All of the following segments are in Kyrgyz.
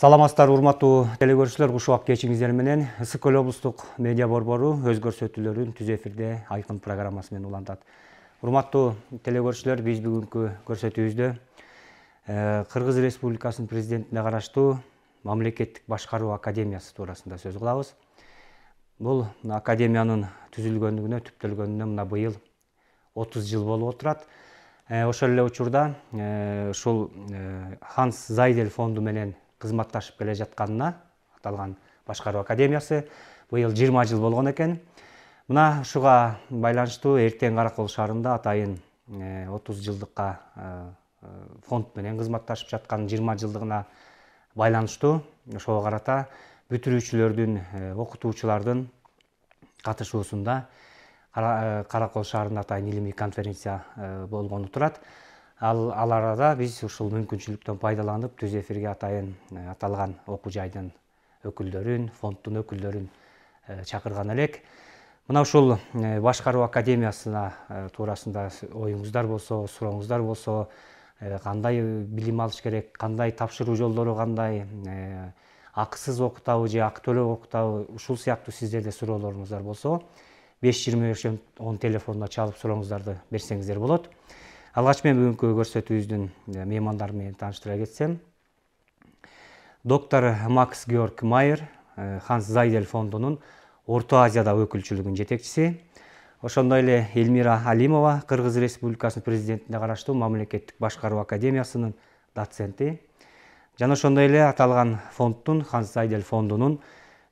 Саламатсыздар, урматтуу телекөрүүчүлөр, куш убак кечиңиздер менен Ысык Көл облустук медиа борбору өз көрсөтүүлөрүн түз эфирде айкын программасы менен улантат. Урматтуу телекөрүүчүлөр, биз бүгүнкү көрсөтүүбүздө Кыргыз Республикасынын президентине караштуу Мамлекеттик башкаруу академиясы туурасында сөз кылабыз. Бул академиянын түзүлгөндүгүнө, түптөлгөнүнө мына быйыл 30 жыл болуп отурат. Ошол эле учурда ушул Ханс Зайдель фонду менен кызматташып келе жатканына аталган башкаруу академиясы быйыл 20 жыл болгон экен. Мына ушуга байланыштуу эртең Каракол шаарында атайын 30 жылдыкка фонд менен кызматташып жаткан 20 жылдыгына байланыштуу ошого карата бүтүрүүчүлөрдүн, окутуучулардын катышуусунда Каракол шаарында атайын илимий конференция болгону турат. Ал арада биз ушул мүмкүнчүлүктөн пайдаланып түз эфирге атайын аталган окуу жайдын өкүлдөрүн, фонддун өкүлдөрүн чакырган элек. Мына ушул башкаруу академиясына туурасында оюңуздар болсо, сурооңуздар болсо, кандай билим алыш керек, кандай тапшыруу жолдору кандай, акысыз окутабы же акы төлөп окутабы, ушул сыяктуу сиздерде суроолоруңуздар болсо 525-10 телефонуна чалып сурооңуздарды берсеңиздер болот. Алгач мен бүгүнкү көрсөтүүбүздүн меймандары менен тааныштыра кетсем. Доктор Макс Георг Майер, Ханс Зайдель фондунун Орто Азияда өкүлчүлүгүнүн жетекчиси. Ошондой эле Эльмира Алимова, Кыргыз Республикасынын президентине караштуу Мамлекеттик башкаруу академиясынын доценти. Жана ошондой эле аталган фонддун, Ханс Зайдель фондунун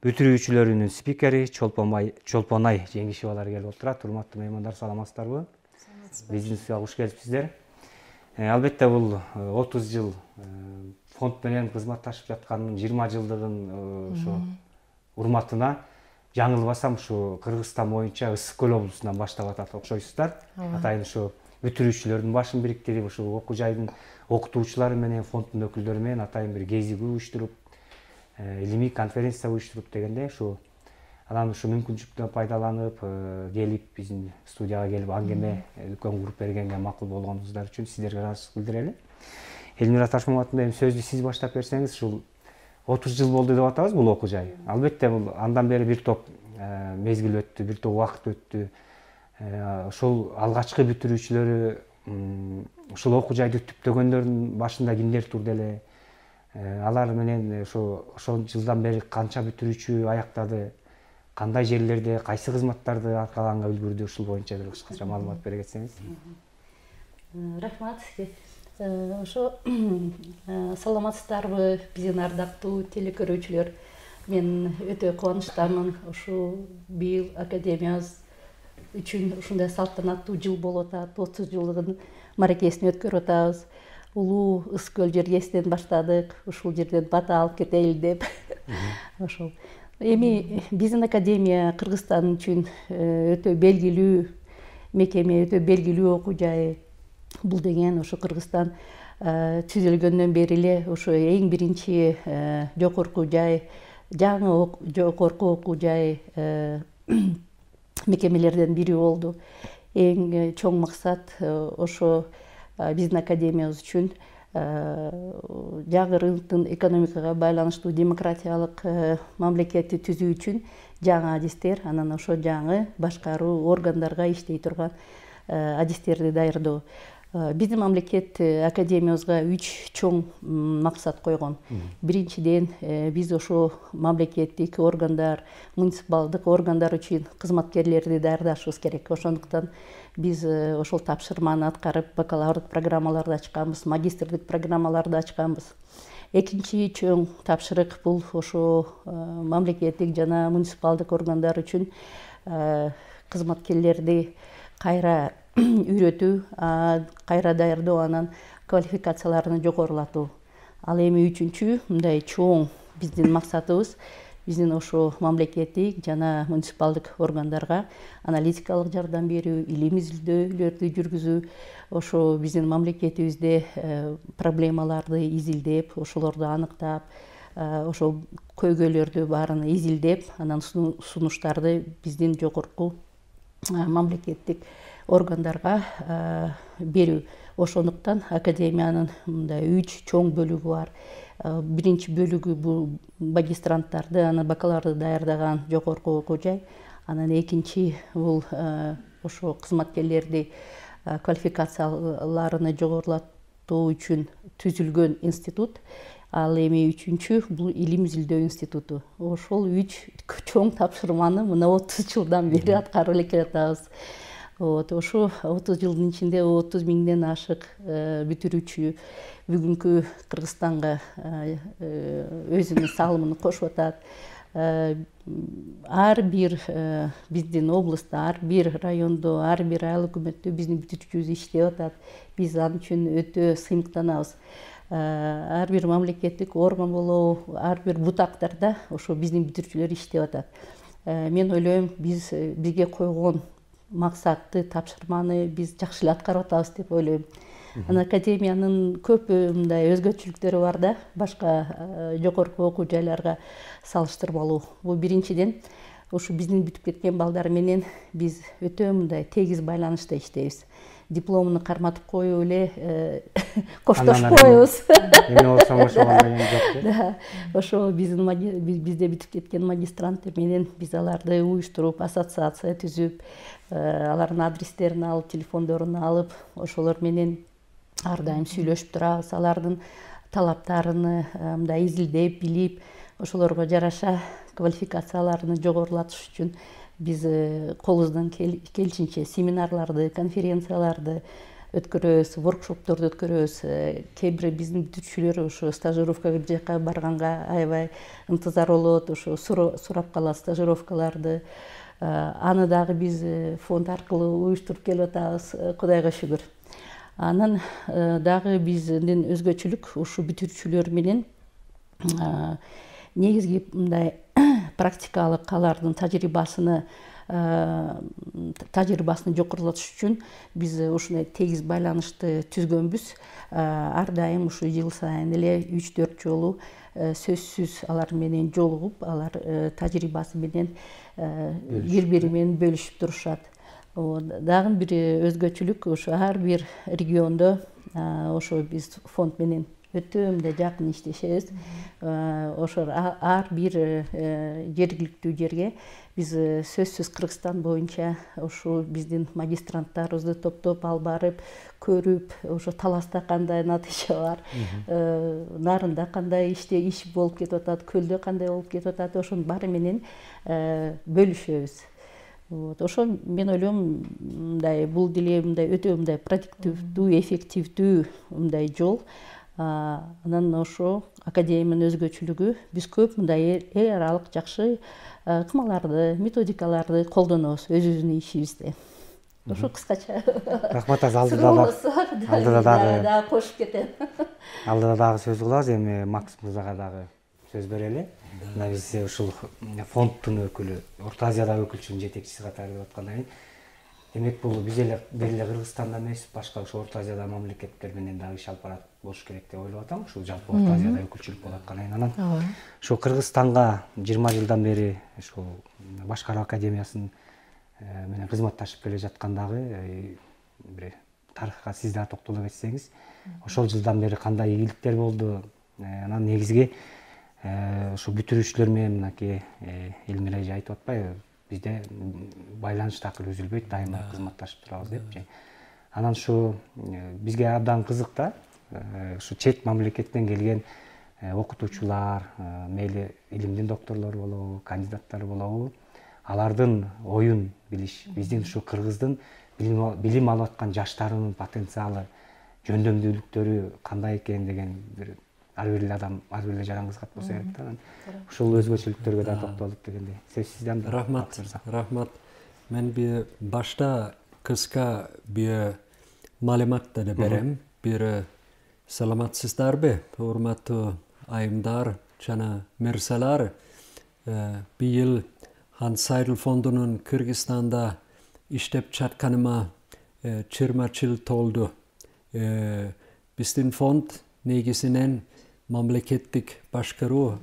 бүтүрүүчүлөрүнүн спикери Чолпонай Жеңишевалар келип отурат. Урматтуу меймандар, саламатсыздарбы? Бизнеске куш келипсиздер. Албетте бул 30 жыл фонд менен кызматташып жатканын 20 жылдыгын ошо урматына жаңылбасам ушу Кыргызстан боюнча Ысык Көл облусунан баштап атат окшойсуздар. Атайын ушу бүтүрүүчүлөрдүн башын бириктирип, ушу окуу жайдын окутуучулары менен, фонддун өкүлдөрү менен атайын бир кезигүү уюштуруп, илимий конференция уюштуруп дегенде ушу анан ушу мүмкүнчүлүктөн пайдаланып келип биздин студияга келип аңгеме үлкөн куруп бергенге макул болгонуңуздар үчүн сиздерге ыраазычылык билдирели. Эльмира Ташмаматовна, эми сөздү сиз баштап берсеңиз, ушул 30 жыл болду деп атабыз бул окуу жай. Албетте бул андан бери бир топ мезгил өттү, бир топ убакыт өттү. Ошол алгачкы бүтүрүүчүлөрү ушул окуу жайды түптөгөндөрдүн башында кимдер турду эле? Алар менен ошол жылдан бери канча бүтүрүүчү аяктады? Кандай жерлерде, кайсы кызматтарды аркалаганга үлгүрдү? Ушул боюнча бир кыскача маалымат бере кетсеңиз. Рахмат. Ошо саламатсыздарбы, биздин ардактуу телекөрүүчүлөр. Мен өтө кубанычтамын. Ушул быйыл академиябыз үчүн ушундай салтанаттуу жыл болуп атат. 30 жылдыгын маракесин өткөрүп атабыз. Улуу Ысык Көл жергесинен баштадык. Ушул жерден бата алып кетели деп. Ошол. Эми биздин академия Кыргызстан үчүн өтө белгилүү мекеме, өтө белгилүү окуу жай. Бул деген ошо Кыргызстан түзүлгөндөн бери эле ошо эң биринчи жогорку жай, жаңы жогорку окуу жай мекемелерден бири болду. Эң чоң максат ошо биздин академиябыз үчүн жаңы рыноктун экономикага байланыштуу демократиялык мамлекетти түзүү үчүн жаңы адистер, анан ошо жаңы башкаруу органдарга иштей турган адистерди даярдоо. Биздин мамлекет академиябызга 3 чоң максат койгон. Биринчиден, биз ошо мамлекеттик органдар, муниципалдык органдар үчүн кызматкерлерди даярдашыбыз керек. Ошондуктан биз ошол тапшырманы аткарып, бакалаврдык программаларды ачканбыз, магистрдик программаларды ачканбыз. Экинчи чоң тапшырык бул ошо мамлекеттик жана муниципалдык органдар үчүн кызматкерлерди кайра үйрөтүү, кайра даярдоо, анан квалификацияларын жогорулатуу. Ал эми үчүнчү мындай чоң биздин максатыбыз биздин ошо мамлекеттик жана муниципалдык органдарга аналитикалык жардам берүү, илимий изилдөөлөрдү жүргүзүү, ошо биздин мамлекетибизде проблемаларды изилдеп, ошолорду аныктап, ошол көйгөйлөрдү баарын изилдеп, анан сунуштарды биздин жогорку мамлекеттик органдарга берүү. Ошондуктан академиянын мындай 3 чоң бөлүгү бар. Birinchi bölүгү бул магистранттарды, анан бакалаврды даярдаган жогорку окуу жай. Анан экинчи бул ошо кызматкерлерди квалификацияларыны жогорулатуу үчүн түзүлгөн институт. Ал эми үчүнчү бул илим изилдөө институту. Ошол 3 чоң тапшырманы мына 30 жылдан бери аткарып эле келатабыз. Ошо 30 жылдын ичинде 30 миңден ашык бүтүрүүчү бүгүнкү Кыргызстанга өзүнүн салымын кошуп атат. Ар бир биздин областта, ар бир райондо, ар бир айыл өкмөттө биздин бүтүрүүчүбүз иштеп атат. Биз ал үчүн өтө сыймыктанабыз. Ар бир мамлекеттик орган болобу, ар бир бутактарда ошо биздин бүтүрүүчүлөр иштеп атат. Мен ойлойм, бизге койгон максатты, тапшырманы биз жакшы эле аткарып атабыз деп ойлойм. Анан академиянын көп мындай өзгөчөлүктөрү бар да, башка жогорку окуу жайларга салыштырмалуу. Бул биринчиден, ушу биздин бүтүп кеткен балдар менен биз өтө мындай тегиз байланышта иштейбиз. Дипломуну карматып коюп эле коштошпойбуз. Эмне болсоң ошого деген жок. Ошо бизде бүтүп кеткен магистранттар менен биз аларды уюштуруп, ассоциация түзүп, алардын адрестерин алып, телефондорун алып, ошолор менен ар дайым сүйлөшүп турабыз. Алардын талаптарыны мындай изилдеп, билип, ошолорго жараша квалификацияларыны жогорулатыш үчүн биз колубуздан келишинче семинарларды, конференцияларды өткөрөбүз, воркшопторду өткөрөбүз. Кээ бир биздин бүтүрүүчүлөр ошо стажировкага бир жака барганга аябай ынтызар болот, ошо сурап калат стажировкаларды. Аны дагы биз фонд аркылуу уюштуруп келип атабыз, Кудайга шүгүр. Анан дагы биздин өзгөчөлүк ушу бүтүрүүчүлөр менен негизги мындай практикалык алардын тажрыйбасын жогорулатыш үчүн биз ушундай тегиз байланышты түзгөнбүз. Ар дайым ушу жыл сайын эле 3-4 жолу сөзсүз алар менен жолугуп, алар тажрыйбасы менен бири менен бөлүшүп турушат. Дагы бир өзгөчөлүк, ошо ар бир региондо ошо биз фонд менен өтө мындай жакын иштешебиз. Ошо ар бир жергиликтүү жерге биз сөзсүз Кыргызстан боюнча ошо биздин магистранттарыбызды топтоп алып барып, көрүп, ошо Таласта кандай натыйжа бар, Нарында кандай иш болуп кетип атат, Көлдө кандай болуп кетип атат, ошонун баары менен бөлүшөбүз. Ошо мен ойлойм, мындай бул деле мындай өтө мындай продуктивдүү, эффективдүү мындай жол. Анан ошо академиянын өзгөчөлүгү, биз көп мындай эл аралык жакшы ыкмаларды, методикаларды колдонобуз өзүбүздүн ишибизде. Ошо кыскача. Рахмат, алдыда дагы кошуп кетем. Алдыда дагы сөз кылабыз, эми Макс мырзага дагы сөз берели. Мына биз ушул фонддун өкүлү, Орто Азиядагы өкүлчүнүн жетекчиси катары деп аткандан кийин, демек бул биз эле Кыргызстанда эмес, башка ошо Орто Азиядагы мамлекеттер менен дагы иш алып барат болуш керек деп ойлоп атам. Ушул жалпы Орто Азияда өкүлчүлүк болуп аткандан кийин анан ошо Кыргызстанга 20 жылдан бери ушул Башкаруу академиясын менен кызматташып келе жаткандагы бир тарыхка сиз да токтоло кетсеңиз, ошол жылдан бери кандай ийгиликтер болду, анан негизги ошо бүтүрүүчүлөр менен мынакей Элмира эже айтып атпайбы, бизде байланыш такыр үзүлбөйт, дайыма кызматташып турабыз депчи. Анан ушу бизге абдан кызык да, ушу чет мамлекеттен келген окутуучулар, мейли илимдин докторлору болобу, кандидаттар болобу, алардын оюн билиш, биздин ушу Кыргыздын билим алып аткан жаштарынын потенциалы, жөндөмдүүлүктөрү кандай экен деген бир ар бир эле адам, ар бир эле жаран кызыгат болсо керек да. Ушул өзгөчөлүктөргө да токтолуп дегендей. Сөз сизден. Рахмат. Мен бир башта кыска бир маалымат да берем. Бир саламатсыздарбы, урматтуу айымдар жана мырзалар. Быйыл Хан Сайрыл фондунун Кыргызстанда иштеп жатканыма 20 жыл толду. Биздин фонд негизинен мамлекеттик башкаруу,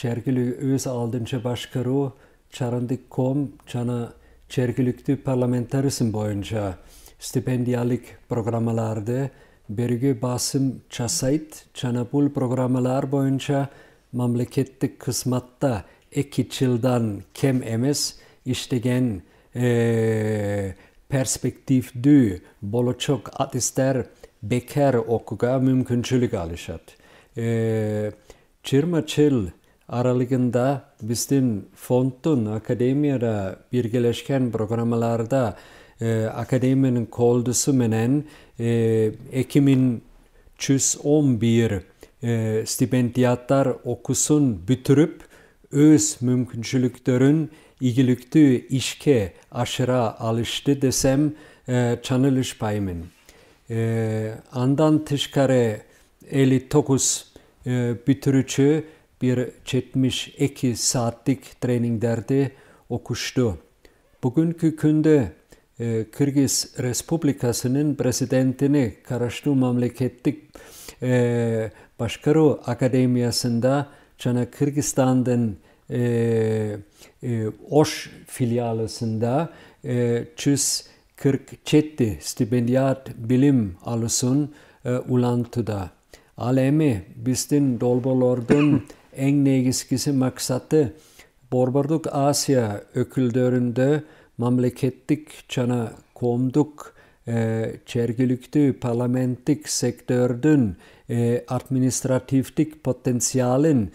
жергиликтүү өз алдынча башкаруу, чарындык ком жана жергиликтүү парламентаризм боюнча стипендиялык программаларды berge basım çasayt, çana bul programmalar boyunca mamleketlik kısmatta 2 yıldan kem emes iştegen perspektifdü boloçok atistler bekar okuga mümkünçülük alışat. 20 yıl aralığında bizden fondun akademiyada birleşken programlarda akademinin koldusu menen 2011 stipendiyatlar okusun bitirip öz mümkünçülüklerin ilgilüktü işke aşıra alıştı desem çanılış payımın. Andan tışkare 59 bitirücü bir 72 saatlik treninglerde okuştu. Bugünkü günde Kırgız Respublikası'nın presidentini Karaştu Mamleketlik Başkaru Akademiyası'nda Çana Kırgızistan'dan Oş filialısında 147 stipendiyat bilim alısun ulantıda. Alemi bizden dolbolardan en negizgisi maksatı Borbarduk Asya öküldöründe mamleketlik çana komduk çergülüktü parlamentik sektörden administratiflik potansiyalin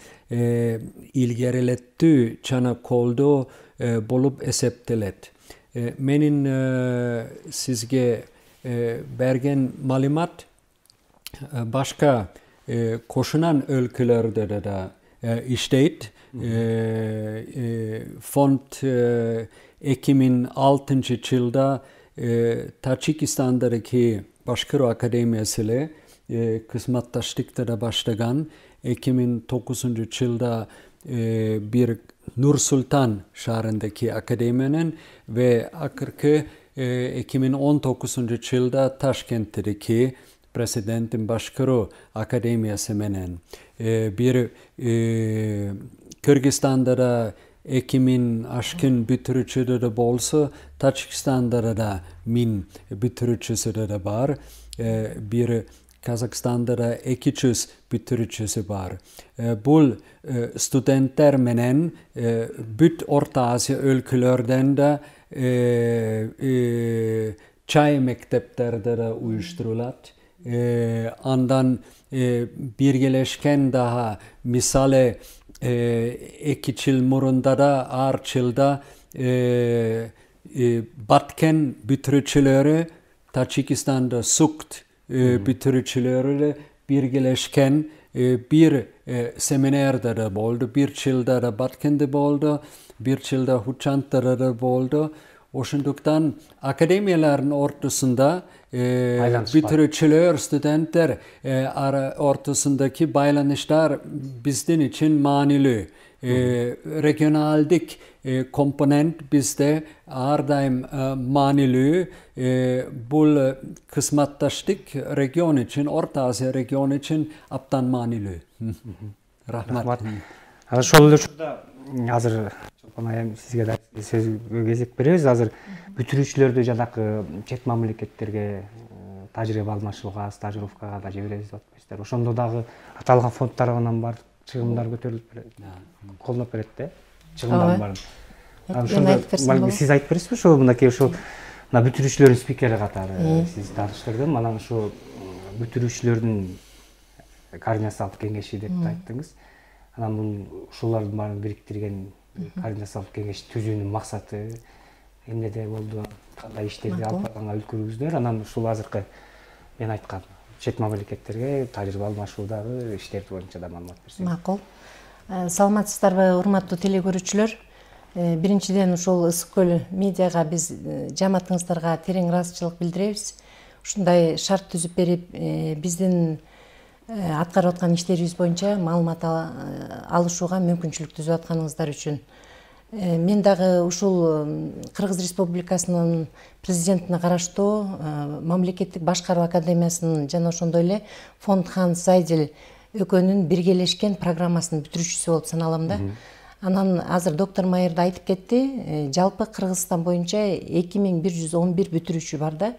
ilgerilettü çana koldu bolup eseptelet. Menin sizge bergen malumat başka koşunan ülkelerde de işteyt. Fond 2006 yılda Taçikistan'daki Başkaru Akademiyası ile kısmattaşlıkta da başlayan 2009 yılda bir Nur Sultan şehrindeki akademinin ve akırkı 2019 yılda Taşkent'teki Presidentin Başkaru Akademiyası menen bir Kırgızistan'da da Ekimin aşkın bitirücüde de bolsa Taçikistan'da da min bitirücüsü de var. Bir Kazakistan'da da 200 bitirücüsü var. Bu studentler menen büt Orta Asya ülkelerden de çay mekteplerde de uyuşturulat. Andan birleşken daha misale 2 yıl murunda da Arçıl'da Batken bitirücüleri Taçikistan'da Sukt bitirücüleri birleşken bir seminerde de oldu. Bir yılda da Batken'de oldu. Bir yılda Huçant'ta da oldu. Oşunduktan akademiyaların ortasında bitirücüler, studentler ortasındaki baylanışlar bizden için manili. Regionaldik komponent bizde ağırdaim manili. Bu kısmattaşlık region için, Orta Asya region için aptan manili. Rahmat. Şol şurada hazır sizge de söz кезек беребиz. Азыр бүтүрүүчүлөрдү жанакы чет мамлекеттерге тажрыйба алмашууга, стажировкага да жиберебиз деп атпайсыздар. Ошондо дагы аталган фонд тарабынан бар чыгымдар көтөрүлүп колдоп берет да. Чыгымдар бар. Ошондо сиз айтып бересизби ошо мынакей ошо бүтүрүүчүлөрдүн спикери катары сиз тааныштырдым. Анан ошо бүтүрүүчүлөрдүн координациялык кеңеши деп айттыңыз. Анан ушулардын баарын бириктирген координациялык кеңеш түзүүнүн максаты эмнеде болду, кандай иштерди алып барганга үлгүрүңүздөр. Анан ушул азыркы мен айткан чет мамлекеттерге тажрыйба алмашуудагы иштер боюнча да маалымат берсеңиз. Макул. Саламатсыздарбы, урматтуу телегөрүүчүлөр. Биринчиден ушул Ысык Көл медиага биз жамаатыңыздарга терең ыраазычылык билдиребиз. Ушундай шарт түзүп берип, биздин аткарып аткан иштерибиз боюнча маалымат алышууга мүмкүнчүлүк түзүп атканыңыздар үчүн. Мен дагы ушул Кыргыз Республикасынын президентине караштуу Мамлекеттик Башкаруу Академиясынын жана ошондой эле фонд Ханс Зайдель экөөнүн биргелешкен программасынын бүтүрүүчүсү болуп саналам да. Анан азыр доктор Майыр да айтып кетти, жалпы Кыргызстан боюнча 2111 бүтүрүүчү бар да.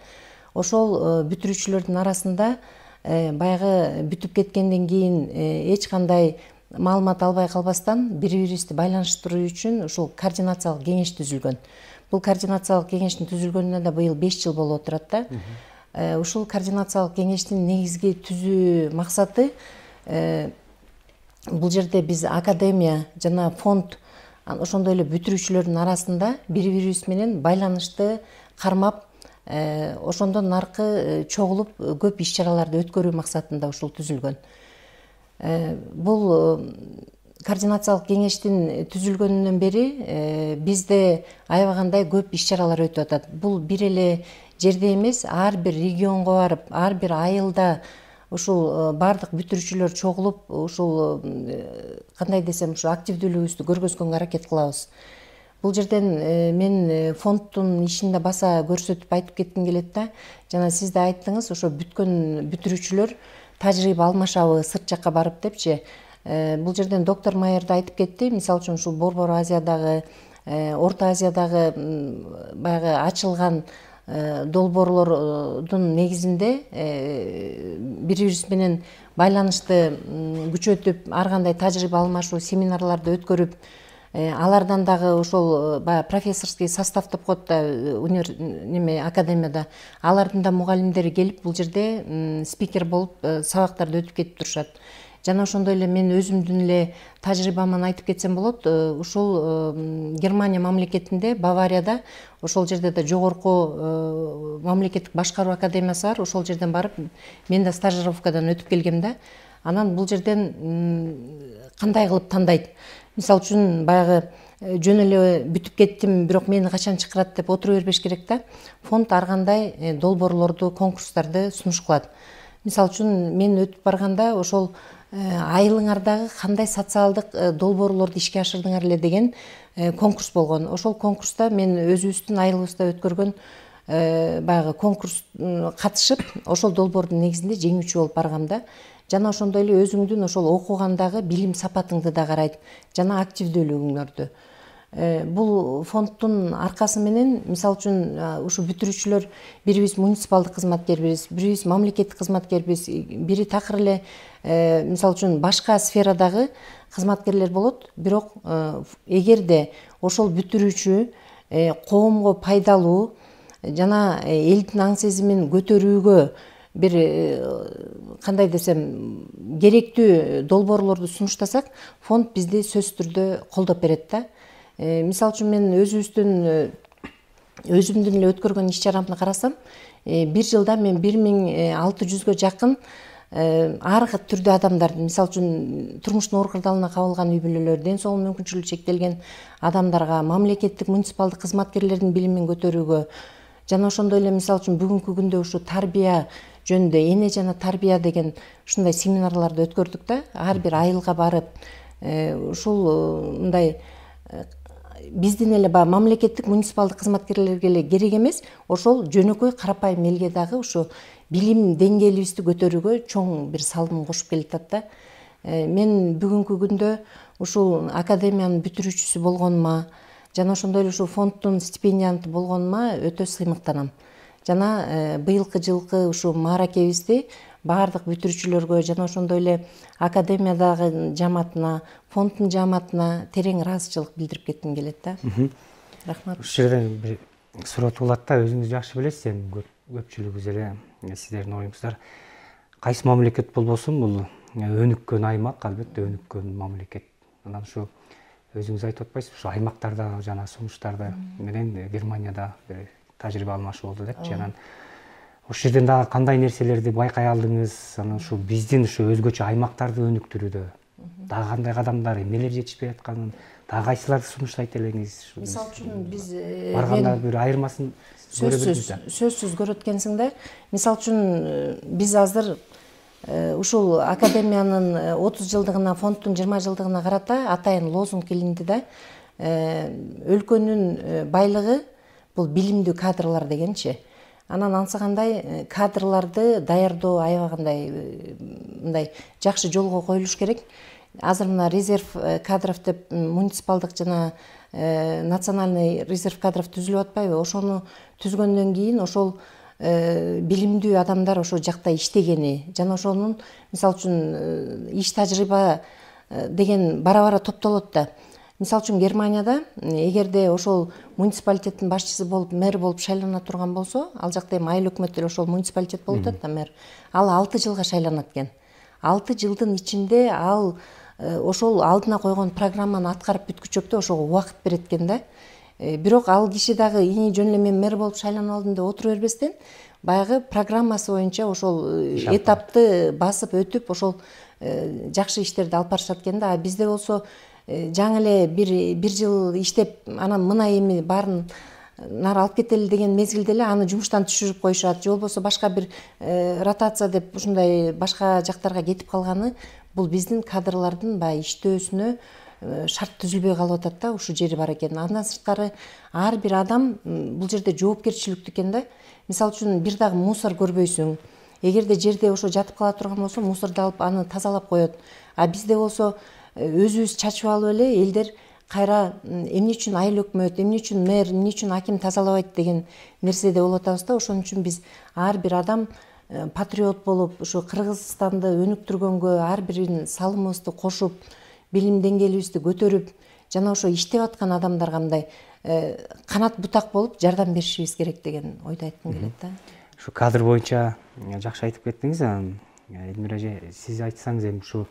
Ошол бүтүрүүчүлөрдүн арасында баягы бүтүп кеткенден кийин эч кандай маалымат албай калбастан бири бирибизди байланыштыруу үчүн ушул координациялык кеңеш түзүлгөн. Бул координациялык кеңештин түзүлгөнүнө да быйыл 5 жыл болуп отурат да. Ушул координациялык кеңештин негизги түзүү максаты бул жерде биз академия жана фонд ошондой эле бүтүрүүчүлөрдүн арасында бири бирибиз менен байланышты кармап, ошондон аркы чогулуп көп иш чараларды өткөрүү максатында ушул түзүлгөн. Бул координациялык кеңештин түзүлгөнүнөн бери бизде аябагандай көп иш чаралар өтүп атат. Бул бир эле жерде эмес, ар бир регионго барып, ар бир айылда ушул бардык бүтүрүүчүлөр чогулуп, ушул кандай десем, ушу активдүүлүгүбүздү көргөзгөнгө аракет кылабыз. Бул жерден мен фонддун ишинде баса көрсөтүп айтып кетким келет да. Жана сиз да айттыңыз, ошо бүткөн бүтүрүүчүлөр тажрыйба алмашабы сырт жакка барып депчи. Бул жерден доктор Майер да айтып кетти. Мисалы үчүн ушул Борбор Азиядагы, Орто Азиядагы баягы ачылган долбоорлордун негизинде бири-бирибиз менен байланышты күчөтүп, ар кандай тажрыйба алмашуу семинарларды өткөрүп, алардан дагы ошол баягы профессорский состав деп коет да академияда. Алардын да мугалимдери келип бул жерде спикер болуп сабактарды өтүп кетип турушат. Жана ошондой эле мен өзүмдүн эле тажрыйбаман айтып кетсем болот. Ушул Германия мамлекетинде, Баварияда, ошол жерде да жогорку мамлекеттик башкаруу академиясы бар. Ошол жерден барып, мен да стажировкадан өтүп келгем да. Анан бул жерден кандай кылып тандайт? Мисалы үчүн баягы жөн эле бүтүп кеттим, бирок мени качан чакырат деп отура бербеш керек да. Фонд ар кандай долбоорлорду, конкурстарды сунуш кылат. Мисалы үчүн мен өтүп барганда ошол айылыңардагы кандай социалдык долбоорлорду ишке ашырдыңар эле деген конкурс болгон. Ошол конкурста мен өзүбүздүн айылыбызда өткөргөн баягы конкурс катышып, ошол долбоордун негизинде жеңүүчү болуп баргам да. Жана ошондой эле өзүңдүн ошол окугандагы билим сапатыңды да карайт, жана активдүүлүгүңөрдү. Бул фонддун аркасы менен, мисалы үчүн, ушу бүтүрүүчүлөр бирибиз муниципалдык кызматкербиз, бирибиз мамлекеттик кызматкербиз, бири такыр эле мисалы үчүн башка сферадагы кызматкерлер болот. Бирок эгерде ошол бүтүрүүчү коомго пайдалуу жана элдин аң сезимин көтөрүүгө бир кандай десем керектүү долбоорлорду сунуштасак, фонд бизди сөзсүз түрдө колдоп берет да. Мисалы үчүн мен өзүмдүн эле өткөргөн иш чарамды карасам, бир жылда мен 1600гө жакын ар түрдүү адамдарды, мисалы үчүн турмуштун оор кырдаалына кабылган үй бүлөлөр, ден соолук мүмкүнчүлүгү чектелген адамдарга, мамлекеттик муниципалдык кызматкерлердин билимин көтөрүүгө, жана ошондой эле мисалы үчүн бүгүнкү күндө ушу тарбия жөнүндө, эне жана тарбия деген ушундай семинарларды өткөрдүк да. Ар бир айылга барып, ушул мындай биздин эле баягы мамлекеттик муниципалдык кызматкерлерге эле керек эмес, ошол жөнөкөй карапайым элге дагы ушу билим деңгээлибизди көтөрүүгө чоң бир салым кошуп келатат да. Мен бүгүнкү күндө ушул академиянын бүтүрүүчүсү болгонума, жана ошондой эле ушул фонддун стипендианты болгонума өтө сыймыктанам. Жана быйылкы жылкы ушу мааракебизди баардык бүтүрүүчүлөргө, жана ошондой эле академиядагы жамаатына, фонддун жамаатына терең ыраазычылык билдирип кетким келет да. Рахмат. Ушул жерден бир суроо туулат да, өзүңүз жакшы билесиз, эми көпчүлүгүбүз эле сиздердин оюңуздар. Кайсы мамлекет болбосун, бул өнүккөн аймак, албетте өнүккөн мамлекет. Анан ушу өзүңүз айтып атпайсызбы, ушу аймактарда жана сунуштарда менен Германияда бир тажрыйба алмашуу болду депчи. Анан ошол жерден дагы кандай нерселерди байкай алдыңыз? Анан ушу биздин ушу өзгөчө аймактарды өнүктүрүүдө дагы кандай кадамдар, эмнелер жетишпей атканын, дагы кайсыларды сунуштайт элеңиз? Мисалы үчүн биз барганда бир айырмасын сөзсүз көрөт экенсиң да. Мисалы үчүн биз азыр ушул академиянын 30 жылдыгына, фонддун 20 жылдыгына карата атайын лозунг илинди да. Өлкөнүн байлыгы бул билимдүү кадрлар дегенчи. Анан ансагандай кадрларды даярдоо аябагандай мындай жакшы жолго коюлуш керек. Азыр мына резерв кадров деп муниципалдык жана национальный резерв кадров түзүлүп атпайбы? Ошону түзгөндөн кийин ошол билимдүү адамдар ошол жакта иштегени жана ошонун мисалы үчүн иш тажрыйба деген бара топтолот да. Мисалы үчүн Германияда эгерде ошол муниципалитеттин башчысы болуп, мэр болуп шайлана турган болсо, ал жакта эми айыл өкмөт деле ошол муниципалитет болуп атат да, мэр. Ал 6 жылга шайланат экен. 6 жылдын ичинде ал ошол алдына койгон программаны аткарып бүткүчөктө ошого убакыт берет экен да. Бирок ал киши дагы ини жөн эле мен мэр болуп шайланып алдым деп отура бербестен, баягы программасы боюнча ошол этапты басып өтүп, ошол жакшы иштерди алып барышат экен да. Бизде болсо жаңы эле бир жыл иштеп, анан мына эми баарын нары алып кетели деген мезгилде эле аны жумуштан түшүрүп коюшат, же болбосо башка бир ротация деп ушундай башка жактарга кетип калганы бул биздин кадрлардын баягы иштөөсүнө шарт түзүлбөй калып атат да, ушул жери бар экен. Андан сырткары ар бир адам бул жерде жоопкерчиликтүү экен да. Мисалы үчүн бир дагы мусор көрбөйсүң. Эгерде жерде ошо жатып кала турган болсо, мусорду алып аны тазалап коет. А бизде болсо өзүбүз чачып алып эле элдер кайра эмне үчүн айыл өкмөт, эмне үчүн мэр, эмне үчүн аким тазалабайт деген нерседе болуп атабыз да. Ошон үчүн биз ар бир адам патриот болуп, ушу Кыргызстанды өнүктүргөнгө ар бирин салымыбызды кошуп, билим деңгээлибизди көтөрүп, жана ошо иштеп аткан адамдарга мындай канат бутак болуп жардам беришибиз керек деген ойду айткым келет да. Ушу кадр боюнча жакшы айтып кеттиңиз. Элмира эже, сиз айтсаңыз эми ушу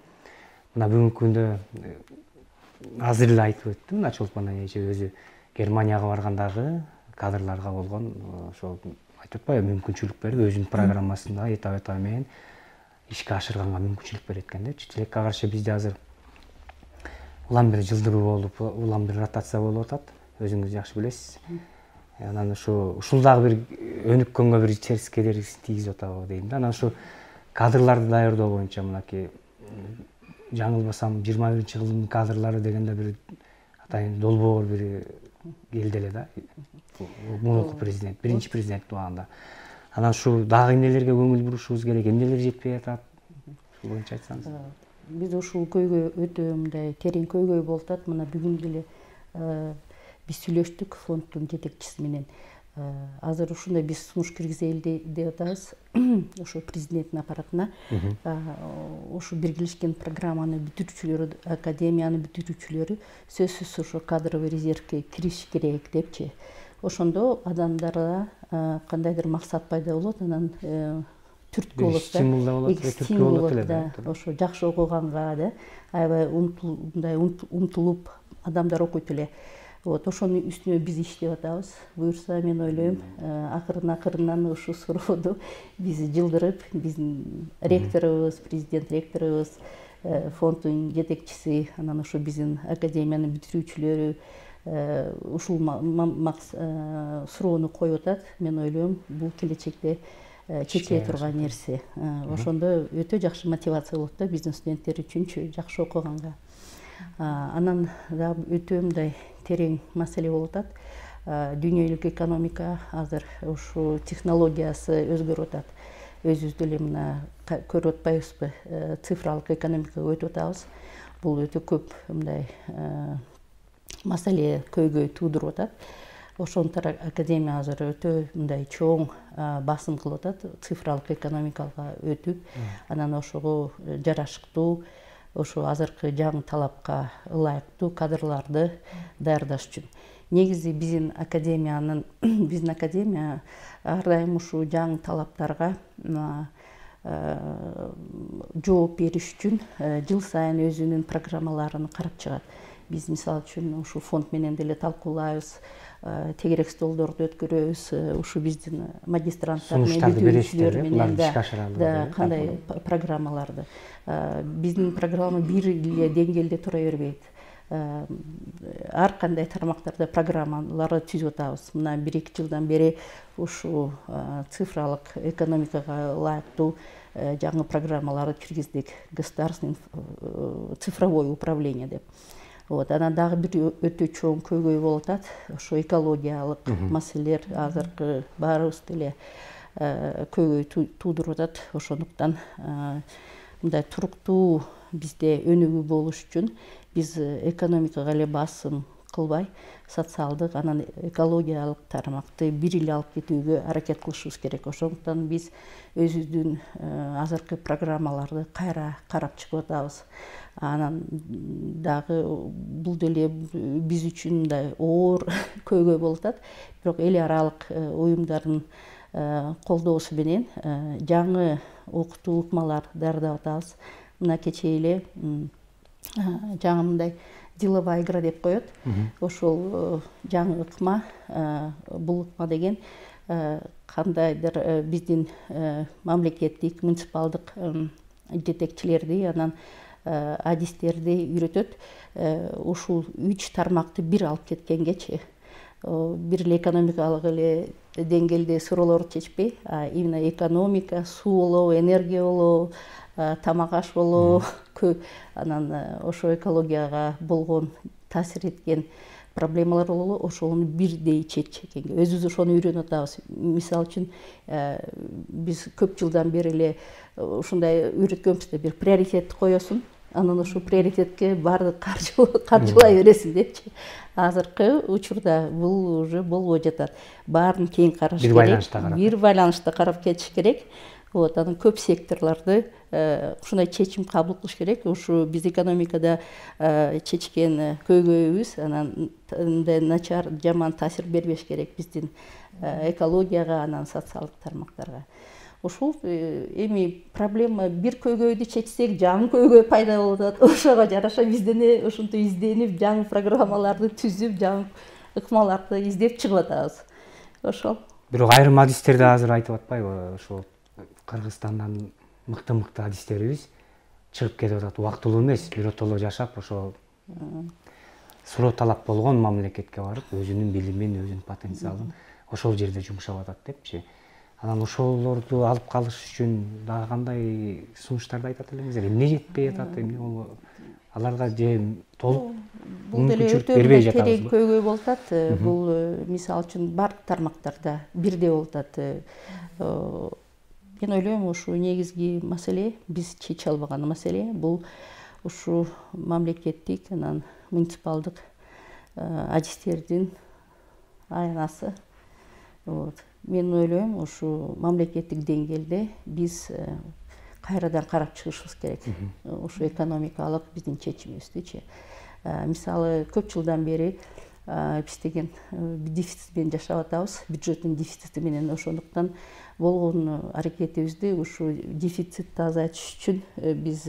мына бүгүнкү күндө азыр эле айтып өттү мына Чолпон эже өзү Германияга баргандагы кадрларга болгон ошол айтып атпайбы мүмкүнчүлүк берип, өзүнүн программасында этап менен ишке ашырганга мүмкүнчүлүк берет экен депчи. Тилекке каршы бизде азыр улам бир жылдыруу болуп, улам бир ротация болуп атат. Өзүңүз жакшы билесиз. Анан ушул дагы бир өнүккөнгө бир терс кедергисин тийгизип атабы дейм да. Анан ушу кадрларды даярдоо боюнча мынакей жаңылбасам 21-жылдын кадрлары дегенде бир атайын долбоор бир келди эле да. Мурунку президент, биринчи президент убагында. Анан ушу дагы эмнелерге көңүл бурушубуз керек, эмнелер жетпей атат? Ушул боюнча айтсаңыз. Биз ушул көйгөй өтө мындай терең көйгөй болуп атат. Мына бүгүн деле биз сүйлөштүк фонддун жетекчиси менен. Азыр ушундай биз сунуш киргизели деп атабыз. Ошо президенттин аппаратына ушу биргелешкен программаны бүтүрүүчүлөрү, академияны бүтүрүүчүлөрү сөзсүз ошо кадровый резервге кириш керек депчи. Ошондо адамдарга кандайдыр максат пайда болот, анан түрткү болот да. Стимул болот да. Ошо жакшы окуганга да, аябай умтулуп адамдар окуйт эле. Ошонун үстүнө биз иштеп атабыз. Буюрса, мен ойлойм, акырынан ушу сурооду биз жылдырып, биздин ректорубуз, президент ректорубуз, фонддун жетекчиси, анан ошо биздин академиянын бүтүрүүчүлөрү ушул суроону коюп атат. Мен ойлойм, бул келечекте чечиле турган нерсе. Ошондо өтө жакшы мотивация болот да биздин студенттер үчүнчү, жакшы окуганга. Анан дагы өтө мындай терең маселе болуп атат. Дүйнөлүк экономика азыр ушу технологиясы өзгөрүп атат. Өзүбүз деле мына көрүп атпайбызбы, цифралык экономикага өтүп атабыз. Бул өтө көп мындай маселе көйгөй туудуруп атат. Ошондуктан академия азыр өтө мындай чоң басым кылып атат цифралык экономикага өтүп, анан ошого жарашыктуу, ошо азыркы жаңы талапка ылайыктуу кадрларды даярдаш үчүн. Негизи биздин академия ар дайым ушу жаңы талаптарга жооп бериш үчүн жыл сайын өзүнүн программаларын карап чыгат. Биз мисалы үчүн ушу фонд менен деле талкуулайбыз, тегерек столдорду өткөрөбүз, ушу биздин магистранттар менен бүтүрүүчүлөр менен да кандай программаларды. Биздин программа бир эле деңгээлде тура бербейт. Ар кандай тармактарда программаларды түзүп атабыз. Мына 1-2 жылдан бери ушу цифралык экономикага ылайыктуу жаңы программаларды киргиздик. Государственный цифровое управление деп. Анан дагы бир өтө чоң көйгөй болуп атат. Ошо экологиялык маселелер азыркы баарыбыз деле көйгөй туудуруп атат. Ошондуктан мындай туруктуу бизде өнүгүү болуш үчүн биз экономикага эле басым кылбай социалдык анан экологиялык тармакты бир эле алып кетүүгө аракет кылышыбыз керек. Ошондуктан биз өзүбүздүн азыркы программаларды кайра карап чыгып атабыз. Анан дагы бул деле биз үчүн мындай оор көйгөй болуп атат. Бирок эл аралык уюмдардын колдоосу менен жаңы окутуу ыкмалар даярдап атабыз. Мына кечээ эле жаңы мындай деловая игра деп коет. Ошол жаңы ыкма, бул ыкма деген кандайдыр биздин мамлекеттик, муниципалдык жетекчилерди анан адистерди үйрөтөт. Ушул 3 тармакты бир алып кеткенгечи бир эле экономикалык эле деңгээлде суроолорду чечпей, именно экономика, суу болобу, энергия болобу, тамак аш болобу, анан ошо экологияга болгон таасир эткен проблемалар болобу, ошону бирдей чечкенге өзүбүз ошону үйрөнүп атабыз. Мисалы үчүн биз көп жылдан бери эле ушундай үйрөткөнбүз да, бир приоритет коесуң, анан ошол приоритетке баардык каржылай бересиң депчи. Азыркы учурда бул уже болбой жатат. Баарын кең караш керек. Бир байланышта карап кетиш керек. Вот, анан көп секторларды ушундай чечим кабыл кылыш керек. Ушу биз экономикада чечкен көйгөйүбүз анан начар, жаман таасир бербеш керек биздин экологияга, анан социалдык тармактарга. Ушул эми проблема бир көйгөйдү чечсек, жаңы көйгөй пайда болуп атат. Ошого жараша биз дене ушинтип изденип, жаңы программаларды түзүп, жаңы ыкмаларды издеп чыгып атабыз. Ошол. Бирок айрым адистерди азыр айтып атпайбы, ошол Кыргызстандан мыкты адистерибиз чыгып кетип атат. Убактылуу эмес, биротоло жашап, ошо суроо талап болгон мамлекетке барып, өзүнүн билимин, өзүнүн потенциалын ошол жерде жумшап атат депчи. Анан ошолорду алып калыш үчүн дагы кандай сунуштарды айтат элеңиздер? Эмне жетпей атат? Эмне аларга же толук мүмкүнчүлүк бербей жатабызбы? Терең көйгөй болуп атат. Бул мисалы үчүн бардык тармактарда бирдей болуп атат. Мен ойлойм, ушу негизги маселе, биз чече албаган маселе, бул ушу мамлекеттик, анан муниципалдык адистердин аянасы. Вот. Мен ойлойм, ушу мамлекеттик деңгээлде биз кайрадан карап чыгышыбыз керек. Ушу экономикалык биздин чечимибиздичи. Мисалы, көп жылдан бери биз деген дефицит менен жашап атабыз, бюджеттин дефицити менен. Ошондуктан болгон аракетибизди ушу дефицитти азайтыш үчүн биз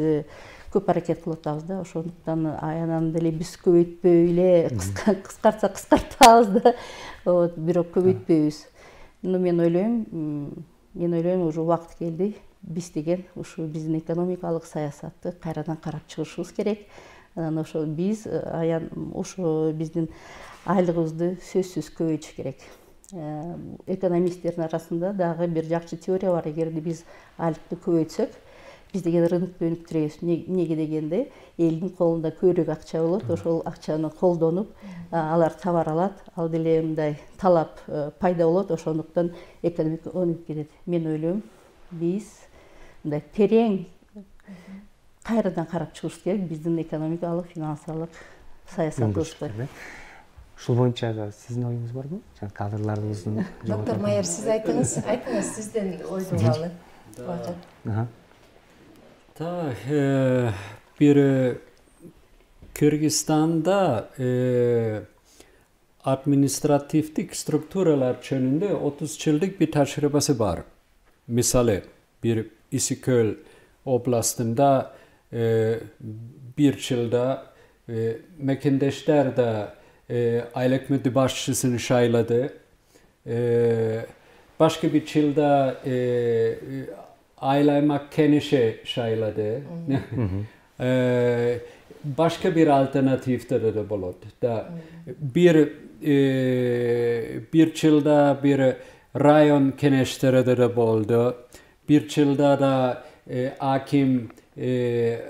көп аракет кылып атабыз да. Ошондуктан аянан деле биз көбөйтпөй эле кыскартсак кыскартабыз да. Вот, бирок көбөйтпөйбүз. Но мен ойлойм, уже убакыт келди. Биз деген ушу биздин экономикалык саясатты кайрадан карап чыгышыбыз керек. Анан ошо биз ошо биздин айлыгыбызды сөзсүз көбөйтүш керек. Экономисттердин арасында дагы бир жакшы теория бар. Эгерде биз айлыкты көбөйтсөк, биз деген рынокто өнүктүрөбүз. Эмнеге дегенде, элдин колунда көбүрөөк акча болот, ошол акчаны колдонуп, алар товар алат, ал деле мындай талап пайда болот, ошондуктан экономика өнүгүп кетет. Мен ойлойм, биз мындай терең кайрадан карап чыгыш керек биздин экономикалык, финансылык саясатыбызды. Ушул боюнча сиздин оюңуз барбы? Кадрларыбыздын Доктор Майер, сиз айтыңыз, сизден ойду калы. Bir Kırgızistan'da administratiflik strukturalar yönünde 30 yıllık bir tecrübesi var. Misali bir İstiköl oblastında bir yılda Mekendeşler de aylık müdür başçısını şayladı. Başka bir yılda Aylaymak Keniş'e şayladı. Başka bir alternatifte de bulundu. Bir yılda bir rayon keneşleri de bulundu. Bir yılda da hakim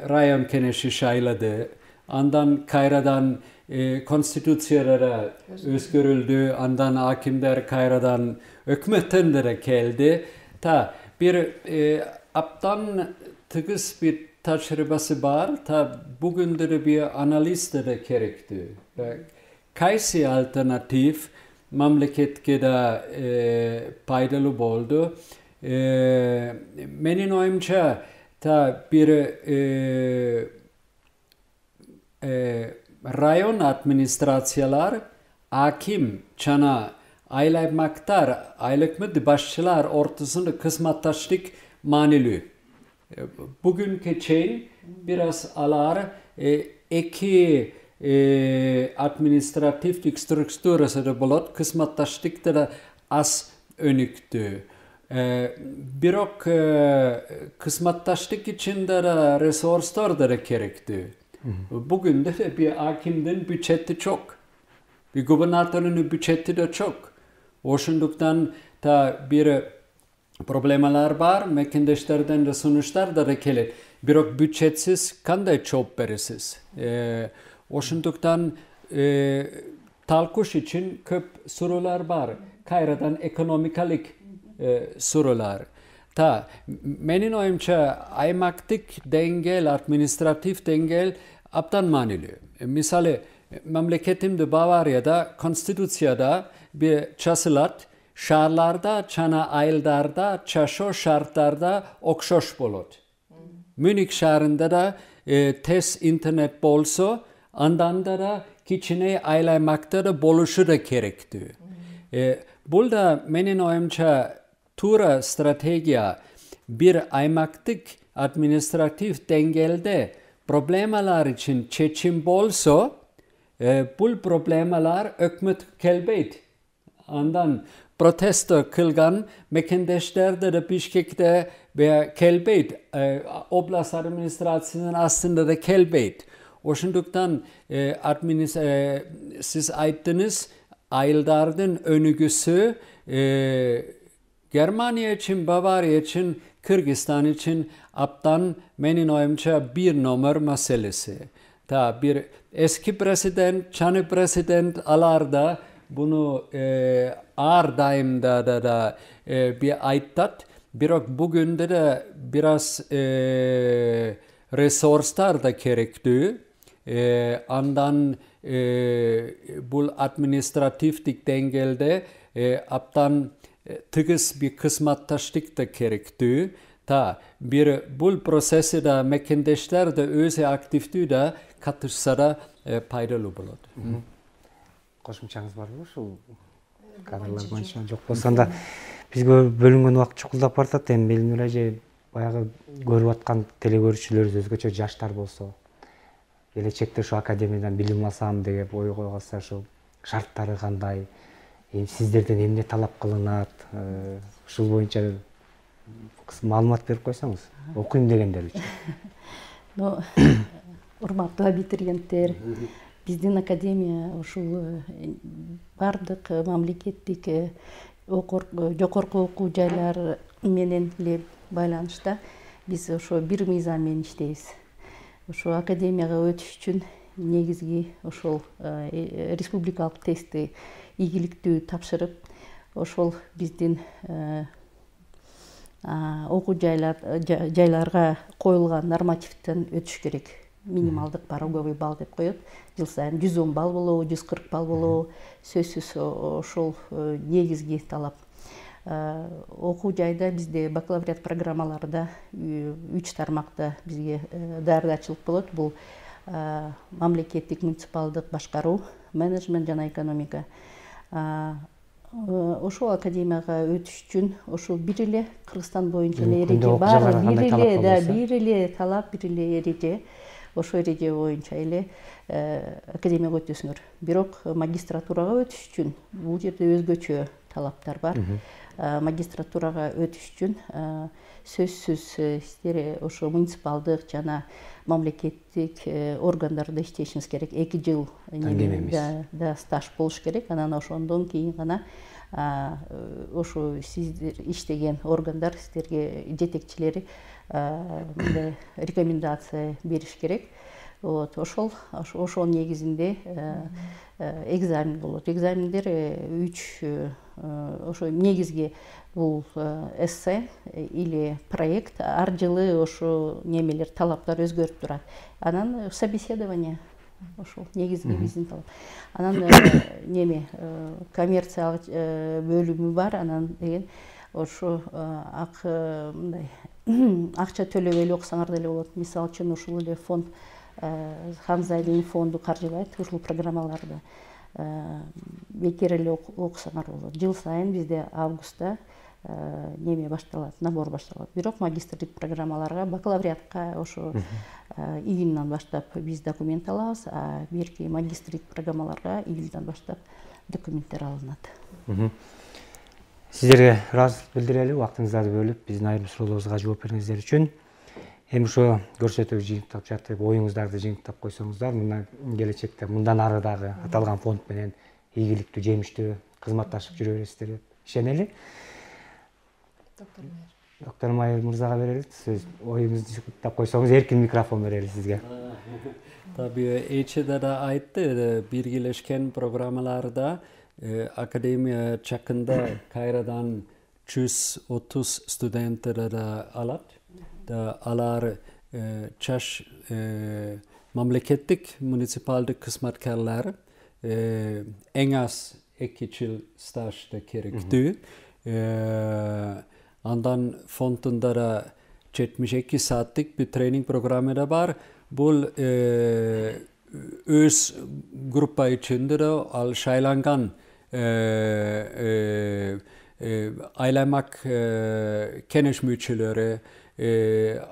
rayon keneşi şayladı. Andan kayradan konstitüsiyelere özgürüldü. Andan hakimler kayradan hükümetten de geldi. Bir aptan tıkız bir tecrübesi var. Bugün de bir analiz de gerekti. kaysi alternatif mamleketke da paydalı boldu. Menin oyumca ta bir rayon administrasyalar hakim çana aylaymaktar aylık başçılar ortasında kısmattaşlık manilü. Bugünkü şeyin biraz alar iki administratif strukturası da bulut kısmattaşlıkta da az önüktü. Birok kısmattaşlık içinde de resurslar da gerekti. Bugün de bir hakimden bütçeti çok. Bir gubernatörün bütçeti de çok. Oşunduktan da bir problemler var. Mekendeşlerden de sonuçlar da gelir. Birok bütçetsiz kanday çok berisiz. Oşunduktan talkuş için köp sorular var. Kayradan ekonomikalik sorular. Ta menin oyumca aymaktik dengel, administratif dengel aptan maniliyor. Misali memleketimde Bavarya'da konstitüsyada bir çasılat şarlarda, çana ayıldarda, çaşo şartlarda okşoş bolot. Münih şarında da tes internet bolso, andanda da kiçine aylaymakta da boluşu da gerekti. Burada menin oyumca tura stratejiya bir aymaktik administratif dengelde problemler için çeçim bolso, bu problemler ökmet kelbeyt. Andan protesto kılgan mekendeşlerde de Bişkek'te ve kelbeyt, oblast administrasyonun aslında da kelbeyt. Oşunduktan siz ayttınız, ayıldardın önügüsü Germanya için, Bavarya için, Kırgızistan için aptan menin oyumca bir numara meselesi. Ta bir eski president, çanı president alarda bunu ağır daimda da bir ayttat. Birok bugün de biraz resurslar da gerekti. Andan bu administratiflik dengelde aptan tıgız bir kısmattaşlık da gerekti. Ta bir bu prosesi da mekendeşler de öze aktifti da katışsa da paydalı bulur. Qo'shimchаңыз bormi ушул kadrlar боюнча жок болсо анда бизге бөлүнгөн убакыт чукулдап баратат. Эми Белнур эже баягы көрүп аткан телегөрүүчүлөрүбүз өзгөчө жаштар болсо, келечекте ушу академиядан билим алсам деп ой койгонса, ушул шарттары кандай, эми сиздерден эмне талап кылынат, ушул боюнча маалымат берип койсоңуз, окуйм дегендер үчүн. Урматтуу абитуриенттер, биздин академия ушул бардык мамлекеттик жогорку окуу жайлар менен эле байланышта биз ошо бир мыйзам менен иштейбиз. Ошо академияга өтүш үчүн негизги ошол республикалык тестти ийгиликтүү тапшырып, ошол биздин окуу жайларга коюлган нормативден өтүш керек. Минималдык пороговый балл деп коет. Жыл сайын 110 балл болобу, 140 балл болобу, сөзсүз ошол негизги талап. Окуу жайда бизде бакалавриат программаларда 3 тармакта бизге даярдачылык болот. Бул мамлекеттик муниципалдык башкаруу, менеджмент жана экономика. Ошол академияга өтүш үчүн ошол бир эле Кыргызстан боюнча эле эреже бар, бир эле талап, бир эле эреже. Ошо эреже боюнча эле академияга өтөсүңөр. Бирок магистратурага өтүш үчүн бул жерде өзгөчө талаптар бар. Магистратурага өтүш үчүн сөзсүз сиздер ошо муниципалдык жана мамлекеттик органдарда иштешиңиз керек. 2 жыл да стаж болуш керек. Анан ошондон кийин гана ошо сиздер иштеген органдар сиздерге жетекчилери рекомендация бериш керек. Ошол негизинде экзамен болот. Экзамендер 3 ошо негизги бул эссе или проект. Ар жылы ошо немелер талаптар өзгөрүп турат. Анан собеседование ошол негизги биздин талап. Анан неме коммерциялык бөлүмү бар, анан деген ошо мындай акча төлөбөй эле окусаңар деле болот. Мисалы үчүн ушул эле фонд Хамзайдын фонду каржылайт ушул программаларды. Бекер эле окусаңар болот. Жыл сайын бизде августта неме башталат, набор башталат. Бирок магистрлик программаларга, бакалавриатка ошо июндан баштап биз документ алабыз, а берки магистрлик программаларга июлдан баштап документтер алынат. Сиздерге ыраазычылык билдирели, убактыңыздарды бөлүп биздин айрым суроолорубузга жооп бергениңиздер үчүн. Эми ошо көрсөтүү жыйынтыктап жатып, оюңуздарды жыйынтыктап койсоңуздар, мындан келечекте мындан ары дагы аталган фонд менен ийгиликтүү, жемиштүү кызматташып жүрө бересиздер деп ишенели. Доктор Майыр мырзага берели. Сиз оюңузду жыйынтыктап койсоңуз, эркин микрофон берели сизге. Tabii Eçe'de de aitti birleşken programlarda akademiya çakında Kayra'dan 130 studentleri de alat. Da alar çaş memleketlik munisipalde kısmetkarlar en az 2 yıl staj da gerekti. Andan fondunda da 72 saatlik bir training programı da var. Bu öz grupa içinde de al şaylangan aylamak kenişmüçüleri,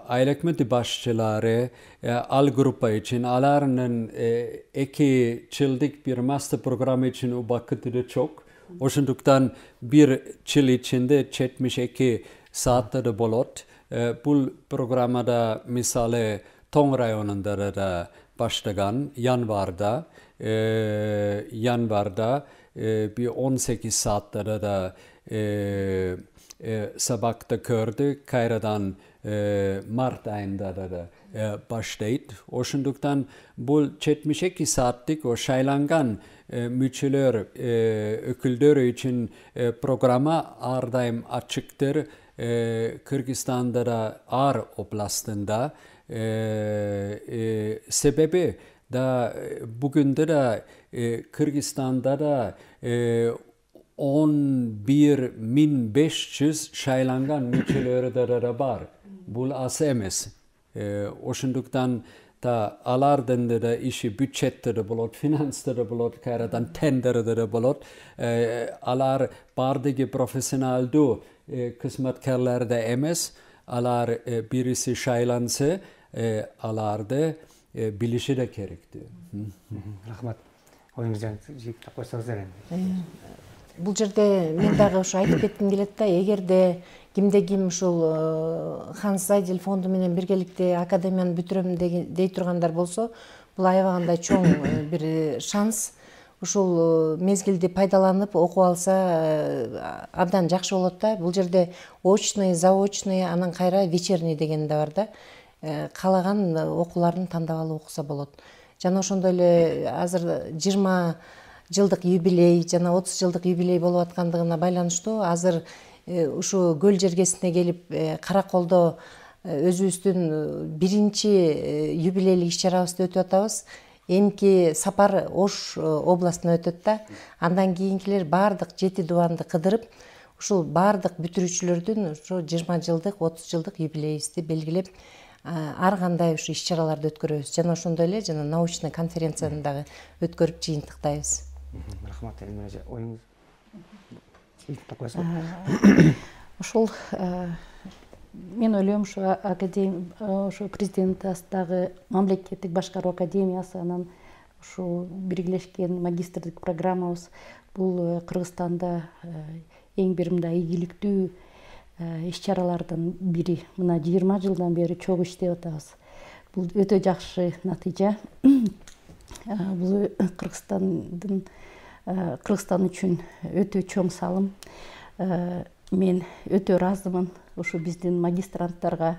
aylakmeti başçıları al grupa için alarının 2 yıllık bir master programı için o vakti de çok. Oşunduktan bir yıl içinde 72 saatte de bolot. Bu programda misale Tong rayonunda da başlagan yanvarda bir 18 saatte da sabahta gördü. Kayra'dan Mart ayında da başlayıp. Oşunduktan bu 72 saatlik o şaylangan müçüler öküldörü için programa ardayım açıktır. Kırgızistan'da da Ar oblastında sebebi da bugün de Kırgızistan'da da 11.500 şaylangan müçüleri de var. Bu az emes. Oşunduktan da alardan da işi bütçette de bulot, finansta da bulot, kayradan tenderde de bulot. Alar bardaki profesyonel do kısmetkarlar da emes. Alar birisi şaylansa alarda bilişi de gerekti. Rahmat. Oyuңузду жыйынтыктап койсоңуздар эми. Бул жерде мен дагы ошо айтып кетким келет да, эгерде кимде ким ушул Ханс Зайдель фонду менен биргеликте академияны бүтүрөм дей тургандар болсо, бул аябагандай чоң бир шанс. Ушул мезгилди пайдаланып окуп алса абдан жакшы болот да. Бул жерде очный, заочный, анан кайра вечерний деген да бар да. Каалаган окууларын тандап алып окуса болот. Жана ошондой эле азыр 20 жылдык юбилей жана 30 жылдык юбилей болуп аткандыгына байланыштуу азыр ушу көл жергесине келип Караколдо өзүбүздүн биринчи юбилейлик иш-чарабызды өтүп атабыз. Эмки сапар Ош областына өтөт да. Андан кийинкилер бардык 7 дубанды кыдырып, ушул бардык бүтүрүүчүлөрдүн ушу 20 жылдык, 30 жылдык юбилейибизди белгилеп, ар кандай ушу иш-чараларды өткөрөбүз. Жана ошондой эле жана научный конференцияны дагы өткөрүп жыйынтыктайбыз. Рахмат, Элмира. Оюңуз жыйынтыктап койсоңуз. Ошол мен ойлойм ошо президент астагы мамлекеттик башкаруу академиясы анан ушул биргелешкен магистрлик программабыз бул Кыргызстанда эң бир мындай ийгиликтүү иш-чаралардын бири. Мына 20 жылдан бери чогуу иштеп атабыз. Бул өтө жакшы натыйжа. Бул Кыргызстан үчүн өтө чоң салым. Мен өтө ыраазымын. Ушу биздин магистранттарга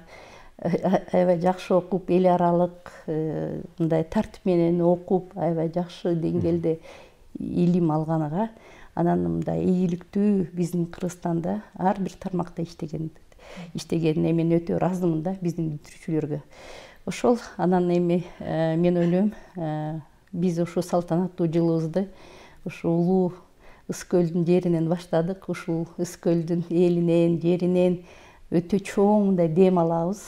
аябай жакшы окуп, эл аралык мындай тартип менен окуп, аябай жакшы деңгээлде илим алганыга, анан мындай ийгиликтүү биздин Кыргызстанда ар бир тармакта иштегенине мен өтө ыраазымын да биздин бүтүрүүчүлөргө. Ошол анан эми мен ойлойм биз ушу салтанаттуу жылыбызды ушу улуу Ысык көлдүн жеринен баштадык. Ушул Ысык көлдүн элинен, жеринен өтө чоң мындай дем алабыз.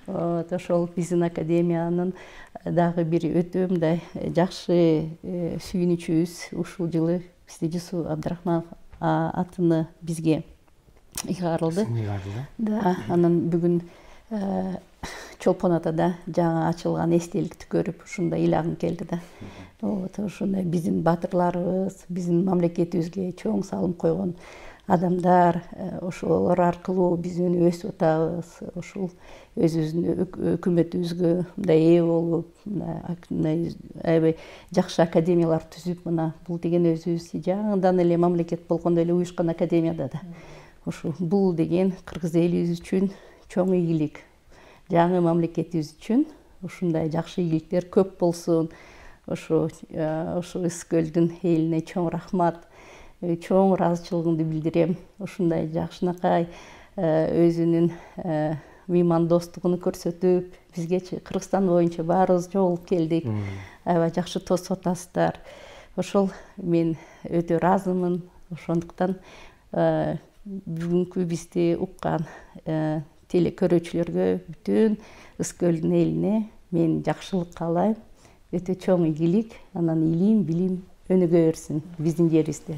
Ошол биздин академиянын дагы бир өтө мындай жакшы сүйүнүчүбүз. Ушул жылы бизде Жусуп Абдрахманов атыны бизге ыйгарылды. Да, анан бүгүн Чолпон Атада жаңы ачылган эстеликти көрүп ушундай ыйлагым келди да. Ушундай биздин батырларыбыз, биздин мамлекетибизге чоң салым койгон адамдар, ошолор аркылуу биз өсүп атабыз. Ушул өзүбүздүн өкмөтүбүзгө мындай ээ болуп, аябай жакшы академиялар түзүп, мына бул деген өзүбүз жаңыдан эле мамлекет болгондо эле уюшкан академияда да. Ушул бул деген кыргыз элибиз үчүн чоң ийгилик. Жаңы мамлекетибиз үчүн ушундай жакшы ийгиликтер көп болсун. Ошо Ысык көлдүн элине чоң рахмат, чоң ыраазычылыгымды билдирем. Ушундай жакшынакай өзүнүн меймандостугун көрсөтүп, бизге Кыргызстан боюнча баарыбыз жолугуп келдик. Аябай жакшы тосуп атасыздар. Ошол мен өтө ыраазымын. Ошондуктан бүгүнкү бизди уккан телекөрүүчүлөргө, бүтүн Ысык көлдүн элине мен жакшылык каалайм. Өтө чоң ийгилик, анан илим, билим өнүгө берсин биздин жерибизде.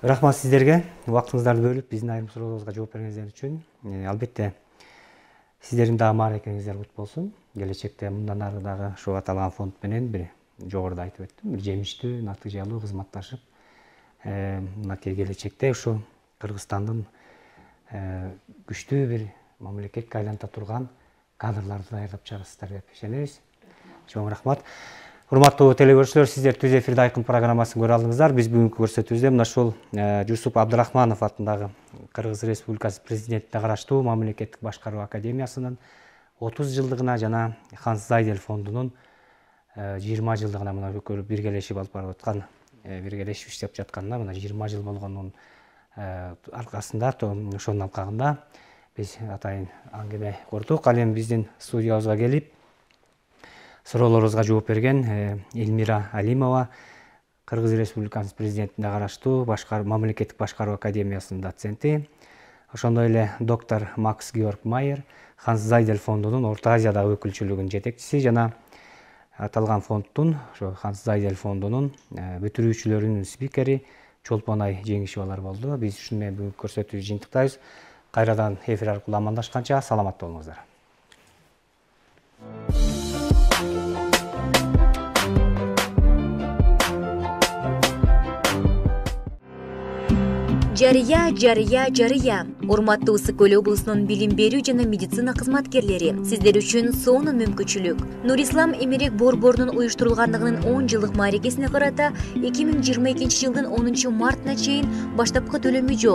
Рахмат сиздерге. Убактыңыздарды бөлүп биздин айрым суроолорубузга жооп бергениңиздер үчүн. Албетте сиздердин дагы мааракеңиздер кут болсун. Келечекте мындан ары дагы ушул аталган фонд менен бир жогоруда айтып өттүм, бир жемиштүү, натыйжалуу кызматташып, мына келечекте ушу Кыргызстандын күчтүү бир мамлекетке айланта турган кадрларды даярдап чыгарасыздар деп ишенебиз. Чоң рахмат. Урматтуу телекөрүүчүлөр, сиздер Түз эфирде айкын программасын көрө алдыңыздар. Биз бүгүнкү көрсөтүүбүздө мына ушул Жусуп Абдрахманов атындагы Кыргыз Республикасы президентине караштуу мамлекеттик башкаруу академиясынын 30 жылдыгына жана Ханс Зайдель фондунун 20 жылдыгына мына биргелешип алып барып аткан, биргелешип иштеп жатканына мына 20 жыл болгонунун аркасында, ошонун алкагында биз атайын аңгеме курдук. Ал эми биздин студиябызга келип суроолорубузга жооп берген Эльмира Алимова, Кыргыз Республикасы президентине караштуу мамлекеттик башкаруу академиясынын доценти, ошондой эле доктор Макс Георг Майер, Ханс Зайдель фондунун Орто Азиядагы өкүлчүлүгүнүн жетекчиси жана аталган фонддун, ошо Ханс Зайдель фондунун бүтүрүүчүлөрүнүн спикери Чолпонай Жеңишевалар болду. Биз ушуну менен бүгүнкү көрсөтүүбүздү жыйынтыктайбыз. Кайрадан эфир аркылуу амандашканча саламатта болуңуздар. Жарыя. Урматтуу Ысык көл облусунун билим берүү жана медицина кызматкерлери, сиздер үчүн сонун мүмкүнчүлүк. Нурислам Эмерек борборунун уюштурулгандыгынын 10 жылдык мааракесине карата 2022 жылдын 10 мартына чейин баштапкы төлөмү жок.